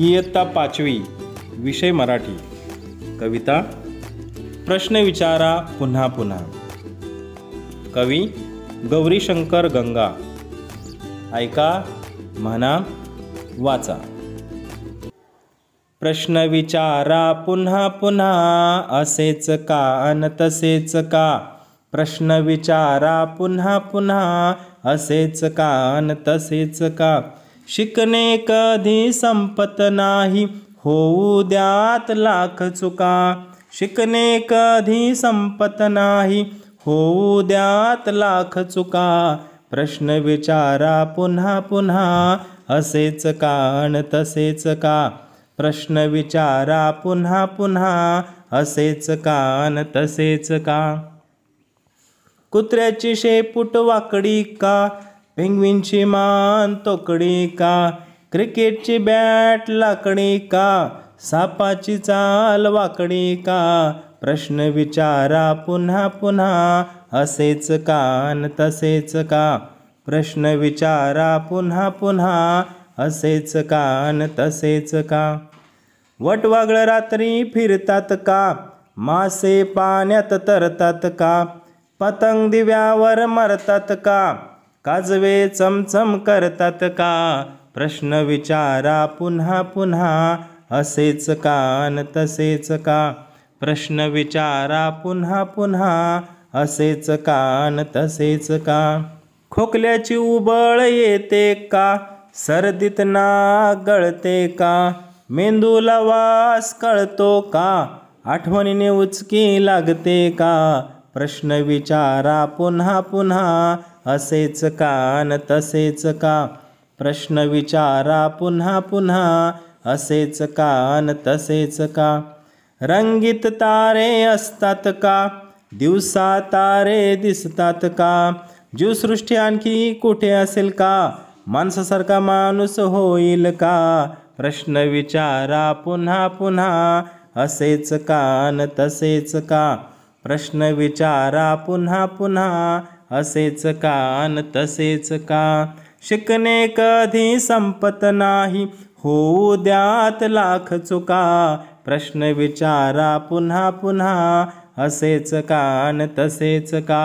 इयत्ता 5वी, विषय मराठी. कविता प्रश्न विचारा पुन्हा पुन्हा. कवी गौरीशंकर गंगा. ऐका, म्हणा, वाचा. प्रश्न विचारा पुन्हा पुन्हा, असेच का अन तसेच का. प्रश्न विचारा पुन्हा पुन्हा, असेच का अन तसेच का. शिकणे कधी संपत नाही, होऊ द्यात लाख चुका. शिकणे कधी संपत नाही, होऊ द्यात लाख चुका. प्रश्न विचारा पुन्हा पुन्हा, असेच का अन तसेच का. प्रश्न विचारा पुन्हा पुन्हा, असेच का अन तसेच का. कुत्र्याची शेपूट वाकडी का, पेंग्विनची मान तोकडी का. क्रिकेटची बॅट लाकडी का, सापाची चाल वाकडी का. प्रश्न विचारा पुन्हा पुन्हा, असेच का अन तसेच का. प्रश्न विचारा पुन्हा पुन्हा, असेच का अन तसेच का. वटवाघळं रात्री फिरतात का, मासे पाण्यात तरतात का. पतंग दिव्यावर मरतात का, काजवे चमचम करतात का. प्रश्न विचारा पुन्हा पुन्हा, असेच का अन तसेच का. प्रश्न विचारा पुन्हा पुन्हा, असेच का अन तसेच का. खोकल्याची उबळ येते का, सर्दीत नाक गळते का. मेंदूला वास कळतो का, आठवणीने उचकी लागते का. प्रश्न विचारा पुन्हा पुन्हा, असेच का अन तसेच का. प्रश्न विचारा पुन्हा पुन्हा, असेच का अन तसेच का. रंगीत तारे असतात का, दिवसा तारे दिसतात का. जीवसृष्टी आणखी कुठे असेल का, माणसासारखा माणूस होईल का. प्रश्न विचारा पुन्हा पुन्हा, असेच का अन तसेच का. प्रश्न विचारा पुन्हा पुन्हा, असेच का अन तसेच का. शिकणे कधी संपत नाही, होऊ द्यात लाख चुका. प्रश्न विचारा पुन्हा पुन्हा, असेच का अन तसेच का.